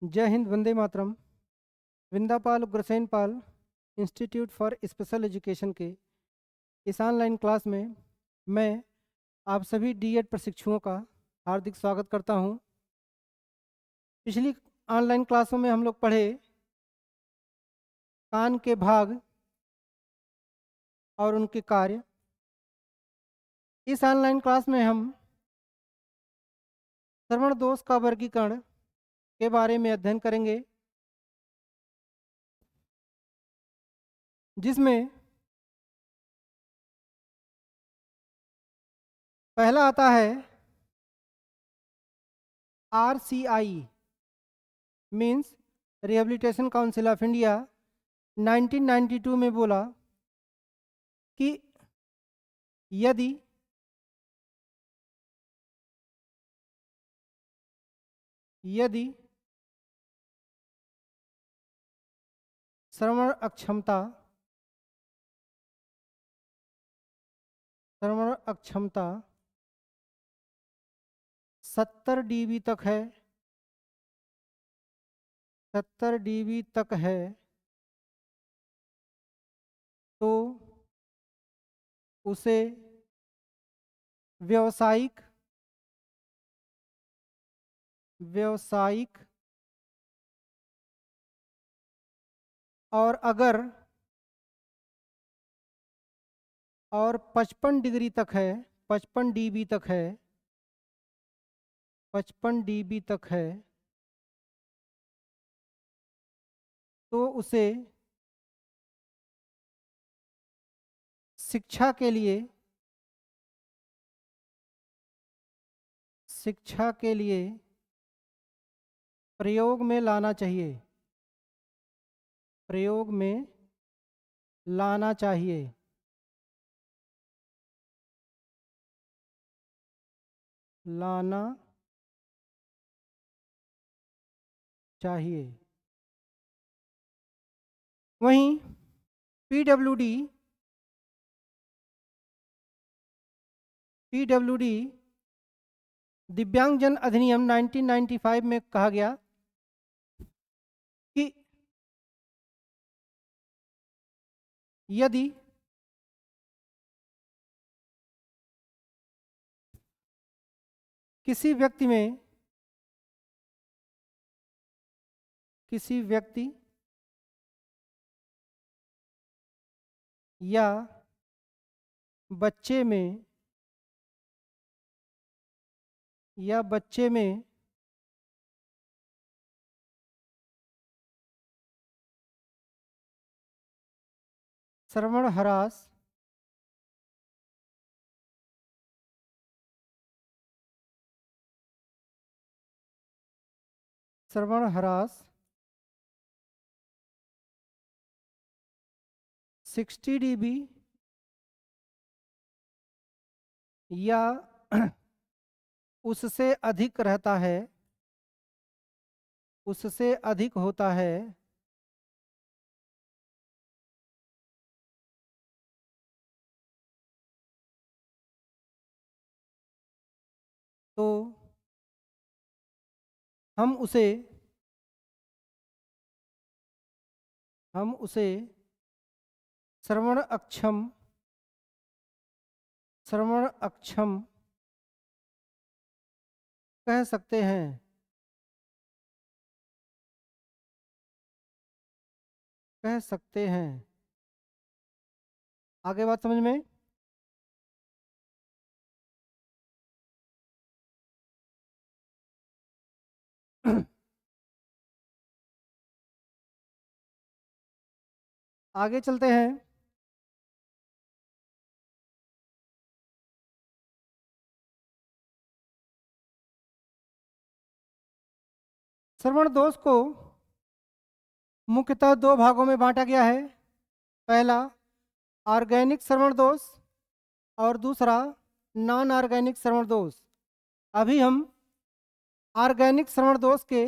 जय हिंद, वंदे मातरम। विंदापाल उग्रसेन पाल institute for special education के इस ऑनलाइन क्लास में मैं आप सभी डीएड प्रशिक्षुओं का हार्दिक स्वागत करता हूं। पिछली ऑनलाइन क्लासों में हम लोग पढ़े कान के भाग और उनके कार्य। इस ऑनलाइन क्लास में हम श्रवण दोष का वर्गीकरण के बारे में अध्ययन करेंगे, जिसमें पहला आता है RCI means rehabilitation council of India 1992 में बोला कि यदि श्रवण अक्षमता 70 dB तक है, 70 dB तक है, तो उसे व्यावसायिक और अगर 55 डिग्री तक है, 55 dB तक है, 55 dB तक है, तो उसे शिक्षा के लिए प्रयोग में लाना चाहिए, प्रयोग में लाना चाहिए। लाना चाहिए। वहीं पीडब्ल्यूडी दिव्यांगजन अधिनियम 1995 में कहा गया कि यदि किसी व्यक्ति या बच्चे में श्रवण ह्रास 60 dB या उससे अधिक रहता है, उससे अधिक होता है, तो हम उसे श्रवण अक्षम कह सकते हैं, आगे बात समझ में? आगे चलते हैं। श्रवण दोष को मुख्यतः दो भागों में बांटा गया है। पहला ऑर्गेनिक श्रवण दोष और दूसरा नॉन ऑर्गेनिक श्रवण दोष। अभी हम ऑर्गेनिक श्रवण दोष के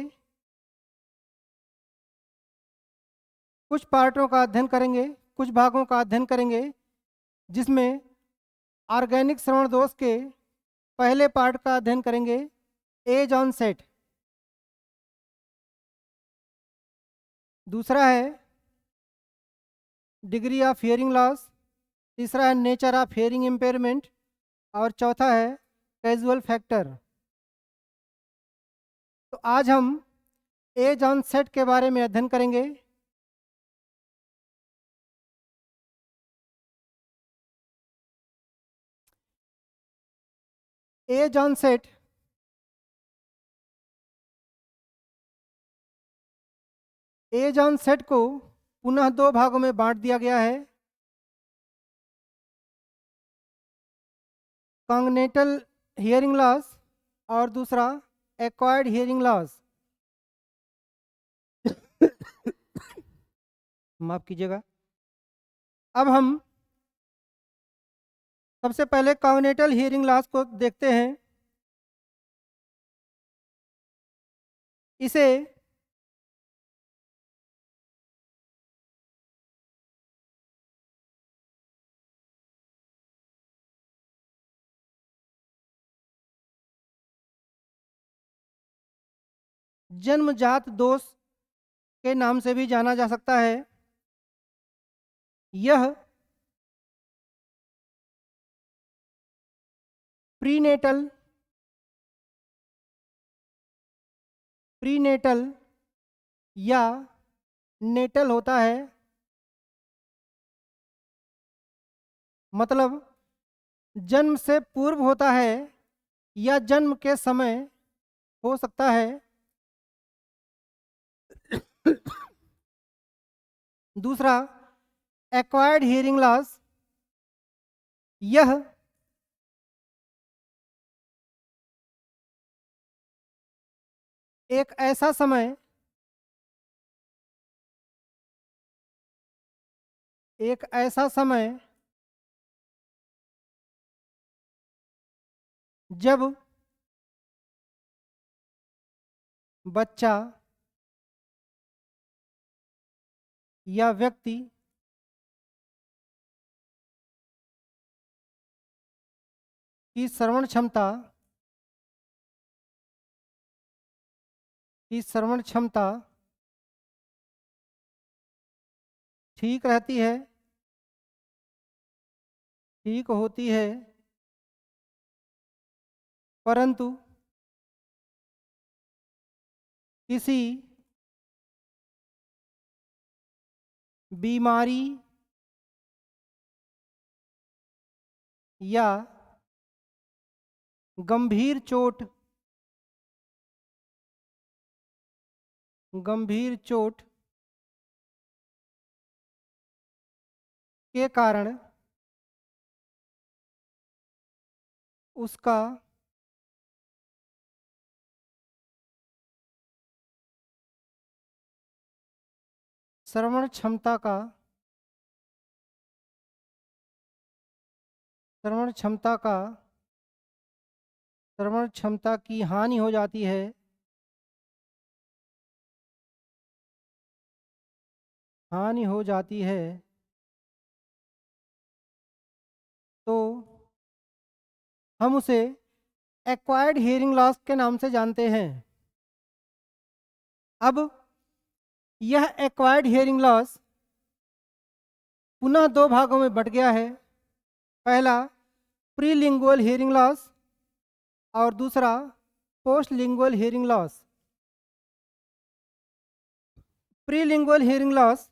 कुछ पार्टों का अध्ययन करेंगे, कुछ भागों का अध्ययन करेंगे, जिसमें ऑर्गेनिक श्रवण दोष के पहले पार्ट का अध्ययन करेंगे, एज ऑन सेट। दूसरा है डिग्री ऑफ हियरिंग लॉस, तीसरा है नेचर ऑफ हियरिंग इम्पेयरमेंट और चौथा है कैजुअल फैक्टर। तो आज हम एज ऑनसेट के बारे में अध्ययन करेंगे। एज ऑनसेट को पुनः दो भागों में बांट दिया गया है, कॉन्गनेटल हियरिंग लॉस और दूसरा एक्वायर्ड हियरिंग लॉस। माफ कीजिएगा। अब हम सबसे पहले कॉन्गनेटल हियरिंग लॉस को देखते हैं। इसे जन्मजात दोष के नाम से भी जाना जा सकता है। यह प्रीनेटल या नेटल होता है, मतलब जन्म से पूर्व होता है या जन्म के समय हो सकता है। दूसरा एक्वायर्ड हियरिंग लॉस, यह एक ऐसा समय जब बच्चा या व्यक्ति की श्रवण क्षमता ठीक रहती है, ठीक होती है, परंतु किसी बीमारी या गंभीर चोट के कारण उसका श्रवण क्षमता की हानि हो जाती है। तो हम उसे एक्वायर्ड हियरिंग लॉस के नाम से जानते हैं। अब यह एक्वायर्ड हियरिंग लॉस पुनः दो भागों में बट गया है। पहला प्रीलिंगुअल हियरिंग लॉस और दूसरा post lingual hearing loss. Prelingual hearing loss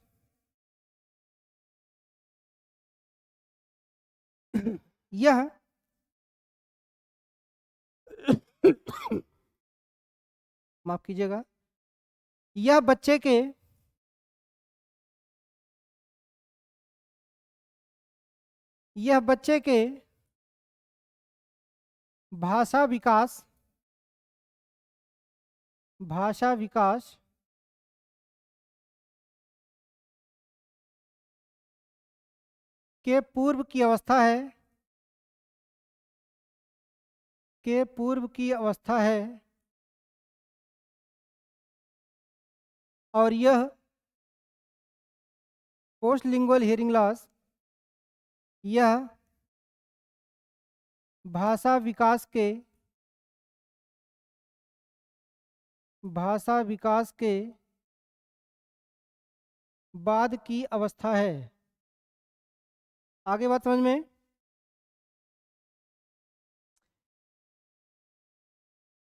यह माफ कीजिएगा, यह बच्चे के भाषा विकास के पूर्व की अवस्था है और यह पोस्ट लिंगुअल हियरिंग लॉस यह भाषा विकास के बाद की अवस्था है। आगे बात समझ में।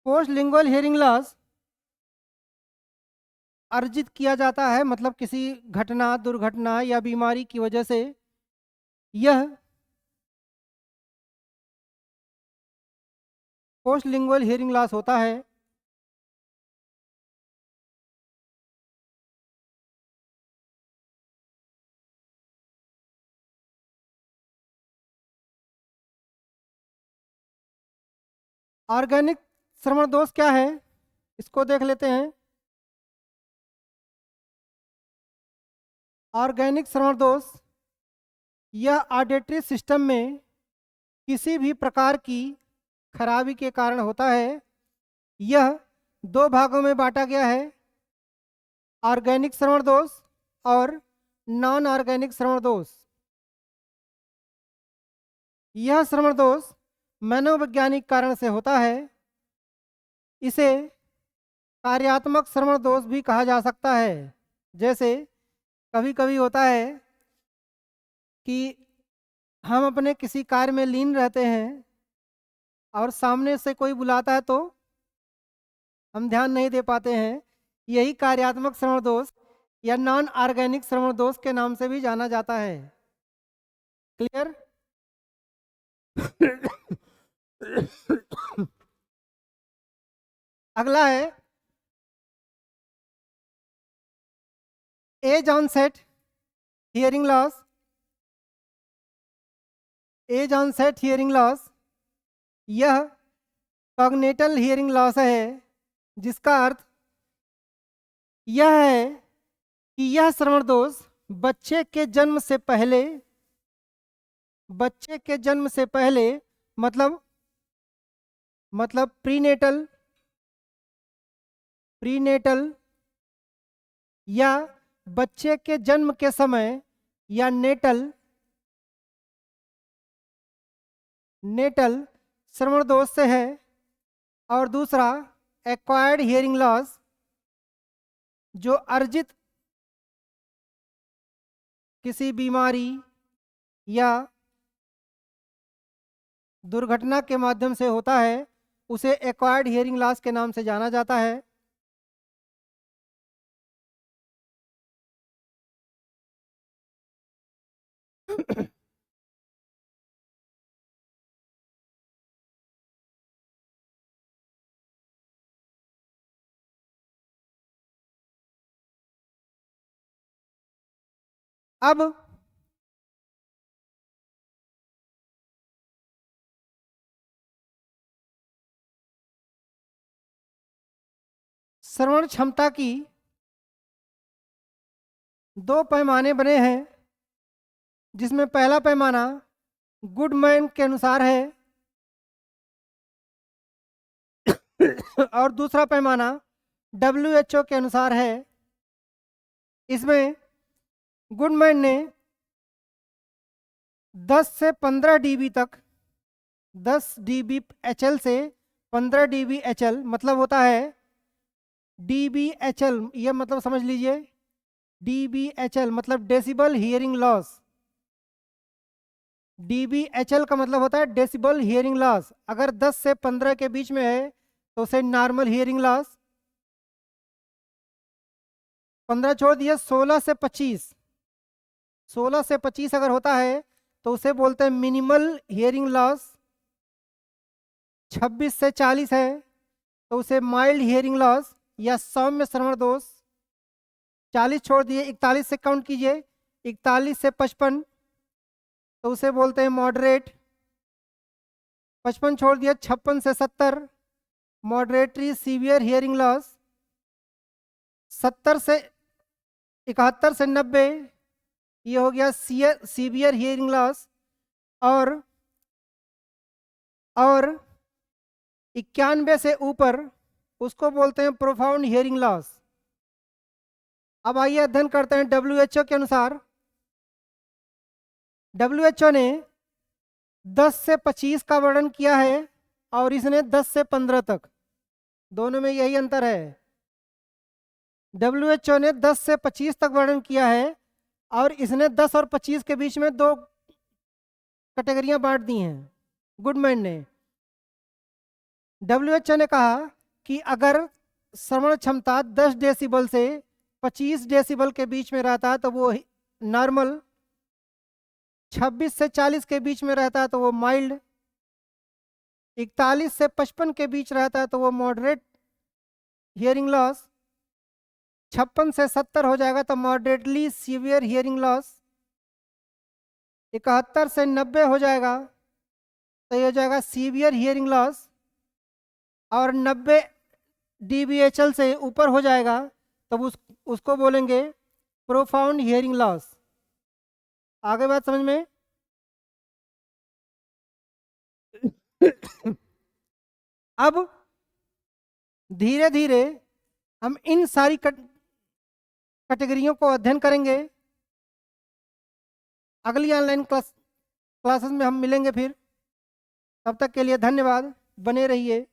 पोस्ट लिंगुअल हियरिंग लॉस अर्जित किया जाता है, मतलब किसी घटना, दुर्घटना या बीमारी की वजह से यह पोस्ट लिंगुअल हियरिंग लॉस होता है। ऑर्गेनिक श्रवण दोष क्या है, इसको देख लेते हैं। ऑर्गेनिक श्रवण दोष यह ऑडिटरी सिस्टम में किसी भी प्रकार की खराबी के कारण होता है। यह दो भागों में बांटा गया है, ऑर्गेनिक श्रवण दोष और नॉन ऑर्गेनिक श्रवण दोष। यह श्रवण दोष मनोवैज्ञानिक कारण से होता है। इसे कार्यात्मक श्रवण दोष भी कहा जा सकता है। जैसे कभी कभी होता है कि हम अपने किसी कार्य में लीन रहते हैं और सामने से कोई बुलाता है तो हम ध्यान नहीं दे पाते हैं। यही कार्यात्मक श्रवण दोष या नॉन ऑर्गेनिक श्रवण दोष के नाम से भी जाना जाता है। क्लियर? अगला है age onset hearing loss. Age onset hearing loss यह कॉग्निटल हियरिंग लॉस है, जिसका अर्थ यह है कि यह श्रवण दोष बच्चे के जन्म से पहले, बच्चे के जन्म से पहले मतलब प्रीनेटल या बच्चे के जन्म के समय या नेटल श्रवण दोष से है। और दूसरा एक्वायर्ड हियरिंग लॉस जो अर्जित किसी बीमारी या दुर्घटना के माध्यम से होता है, उसे एक्वायर्ड हियरिंग लॉस के नाम से जाना जाता है। अब श्रवण क्षमता की दो पैमाने बने हैं, जिसमें पहला पैमाना गुडमैन के अनुसार है और दूसरा पैमाना WHO के अनुसार है। इसमें गुडमैन ने 10 से 15 dB तक, 10 dB HL से 15 dB HL मतलब होता है DBHL, ये मतलब समझ लीजिए DBHL मतलब डेसिबल हियरिंग लॉस। DBHL का मतलब होता है डेसिबल हियरिंग लॉस। अगर 10 से 15 के बीच में है तो उसे नॉर्मल हियरिंग लॉस, 15 छोड़ दिए, 16 से 25, 16 से 25 अगर होता है तो उसे बोलते हैं मिनिमल हियरिंग लॉस। 26 से 40 है तो उसे माइल्ड हियरिंग लॉस या सौम्य श्रवण दोष। 40 छोड़ दिए, 41 से काउंट कीजिए, 41 से 55 तो उसे बोलते हैं मॉडरेट। 55 छोड़ दिए, 56 से 70 मॉडरेटरी सीवियर हियरिंग लॉस। 71 से 90 ये हो गया सीवियर हियरिंग लॉस। और 91 से ऊपर उसको बोलते हैं प्रोफाउंड हियरिंग लॉस। अब आइए अध्ययन करते हैं WHO के अनुसार। WHO ने 10 से 25 का वर्णन किया है और इसने 10 से 15 तक, दोनों में यही अंतर है। WHO ने 10 से 25 तक वर्णन किया है और इसने 10 और 25 के बीच में 2 कैटेगरियां बांट दी हैं गुडमैन ने। WHO ने कहा कि अगर श्रवण क्षमता 10 डेसिबल से 25 डेसिबल के बीच में रहता है तो वो नॉर्मल, 26 से 40 के बीच में रहता है तो वो माइल्ड, 41 से 55 के बीच रहता है तो वो मॉडरेट हियरिंग लॉस, 56 से 70 हो जाएगा तो मॉडरेटली सीवियर हियरिंग लॉस, 71 से 90 हो जाएगा तो ये हो जाएगा सीवियर हियरिंग लॉस, और 90 dBHL से ऊपर हो जाएगा तब उसको बोलेंगे प्रोफाउंड हियरिंग लॉस। आगे बात समझ में? अब धीरे धीरे हम इन सारी कैटेगरियों को अध्ययन करेंगे। अगली ऑनलाइन क्लासेस में हम मिलेंगे फिर। तब तक के लिए धन्यवाद, बने रहिए।